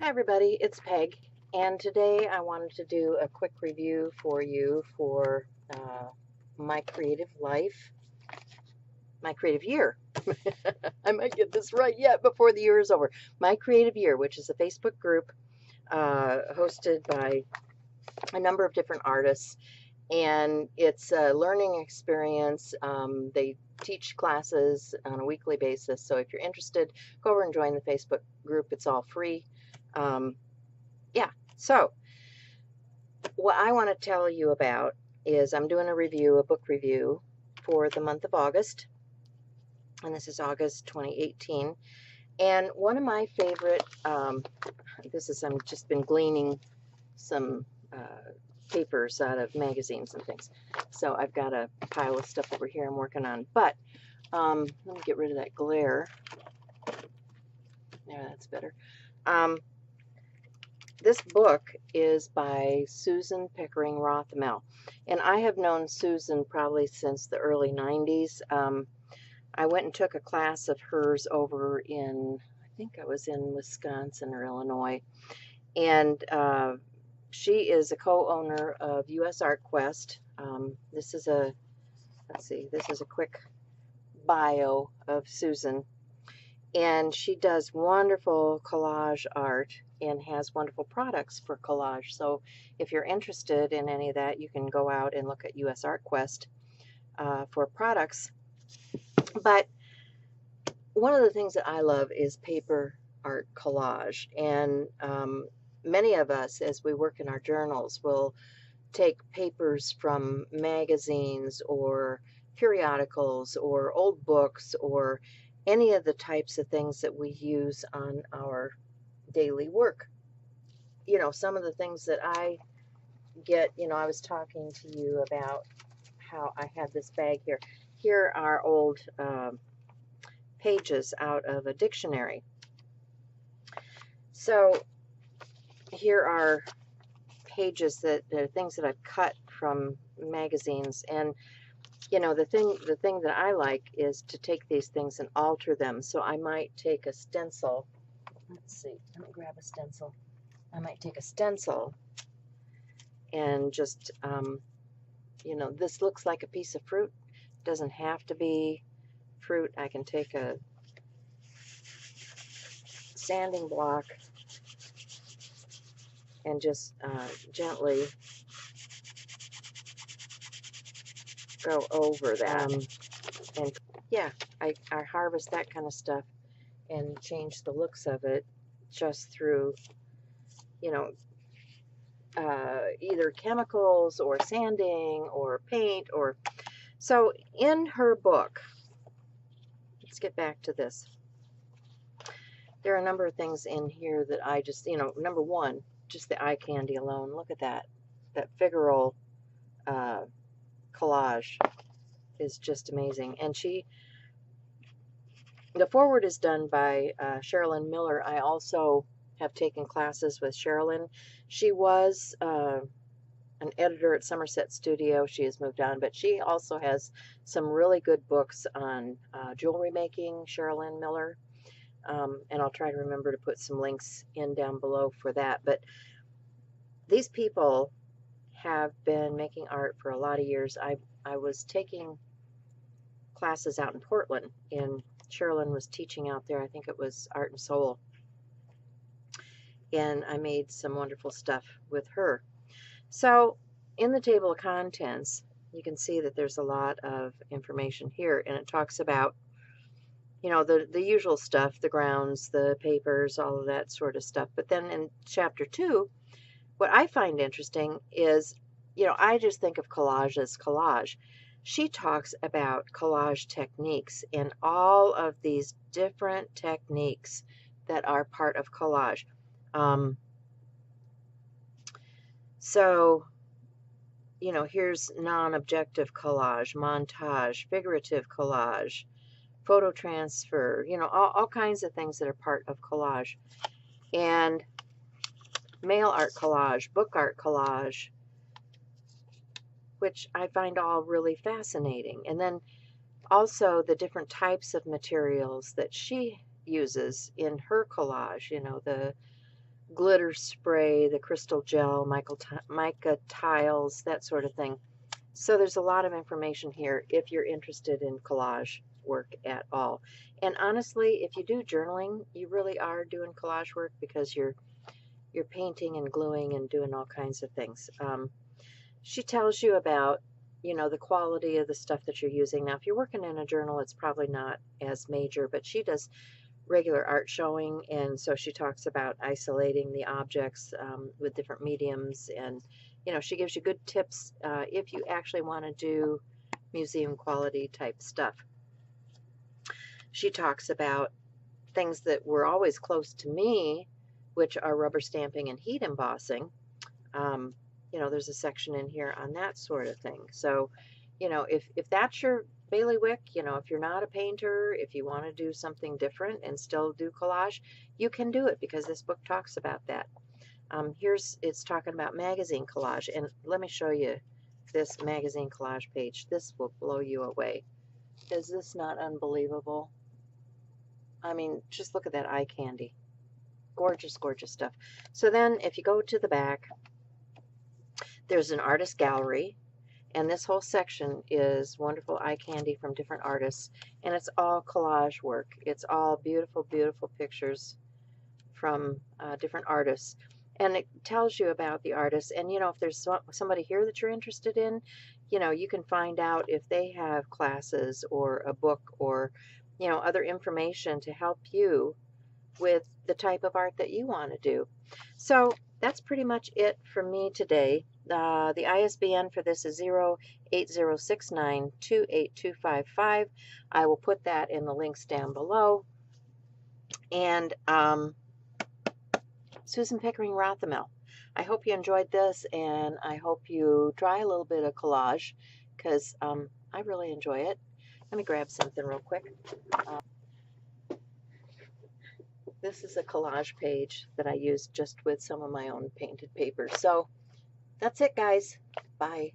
everybody, it's Peg, and today I wanted to do a quick review for you for my creative life, my creative year. I might get this right yet before the year is over. My Creative Year, which is a Facebook group hosted by a number of different artists, and it's a learning experience. They teach classes on a weekly basis, so if you're interested, go over and join the Facebook group. It's all free. Um, yeah, so what I want to tell you about is I'm doing a book review for the month of August, and this is August 2018. And one of my favorite, I've just been gleaning some papers out of magazines and things. So I've got a pile of stuff over here I'm working on. But let me get rid of that glare. Yeah, that's better. This book is by Susan Pickering Rothmel, and I have known Susan probably since the early 90s. I went and took a class of hers over I think I was in Wisconsin or Illinois, and she is a co-owner of US Art Quest. This is a quick bio of Susan, and she does wonderful collage art and has wonderful products for collage. So if you're interested in any of that, you can go out and look at US Art Quest for products. But one of the things that I love is paper art collage. And many of us, as we work in our journals, will take papers from magazines or periodicals or old books or any of the types of things that we use on our daily work. Some of the things that I get, I was talking to you about how I had this bag here. Here are old pages out of a dictionary. So here are pages that are things that I've cut from magazines, and the thing that I like is to take these things and alter them. So I might take a stencil. Let's see, let me grab a stencil. I might take a stencil and just, this looks like a piece of fruit. Doesn't have to be fruit. I can take a sanding block and just gently go over that. And yeah, I harvest that kind of stuff and change the looks of it just through, either chemicals or sanding or paint. So in her book, let's get back to this. There are a number of things in here that I just, number one, just the eye candy alone. Look at that. That figural collage is just amazing. And the foreword is done by Sherilyn Miller. I also have taken classes with Sherilyn. She was an editor at Somerset Studio. She has moved on, but she also has some really good books on jewelry making, Sherilyn Miller. And I'll try to remember to put some links in down below for that. But these people have been making art for a lot of years. I was taking classes out in Portland, and Sherilyn was teaching out there. I think it was Art and Soul. And I made some wonderful stuff with her. So in the table of contents, you can see that there's a lot of information here, and it talks about, the usual stuff, the grounds, the papers, all of that sort of stuff. But then in chapter 2, what I find interesting is, I just think of collage as collage. She talks about collage techniques and all of these different techniques that are part of collage. So, here's non-objective collage, montage, figurative collage, photo transfer, all kinds of things that are part of collage. And mail art collage, book art collage, which I find all really fascinating. And then also the different types of materials that she uses in her collage, the glitter spray, the crystal gel, mica tiles, that sort of thing. So there's a lot of information here if you're interested in collage work at all. And honestly, if you do journaling, you really are doing collage work because you're painting and gluing and doing all kinds of things. She tells you about, you know, the quality of the stuff that you're using. Now, if you're working in a journal, it's probably not as major, but she does regular art showing, and so she talks about isolating the objects with different mediums, and you know, she gives you good tips if you actually want to do museum quality type stuff. She talks about things that were always close to me, which are rubber stamping and heat embossing. Um, you know, there's a section in here on that sort of thing. So, you know, if that's your bailiwick, you know, if you're not a painter, if you want to do something different and still do collage, you can do it because this book talks about that. It's talking about magazine collage, and let me show you this magazine collage page. This will blow you away. Is this not unbelievable? I mean, just look at that eye candy. Gorgeous, gorgeous stuff. So then if you go to the back, there's an artist gallery, and this whole section is wonderful eye candy from different artists, and it's all collage work. It's all beautiful, beautiful pictures from different artists, and it tells you about the artists. And you know, if there's somebody here that you're interested in, you know, you can find out if they have classes or a book or, you know, other information to help you with the type of art that you want to do. So that's pretty much it for me today. The ISBN for this is 08069282255. I will put that in the links down below. And Susan Pickering Rothermel, I hope you enjoyed this, and I hope you try a little bit of collage because I really enjoy it. Let me grab something real quick. This is a collage page that I used just with some of my own painted paper. So that's it, guys. Bye.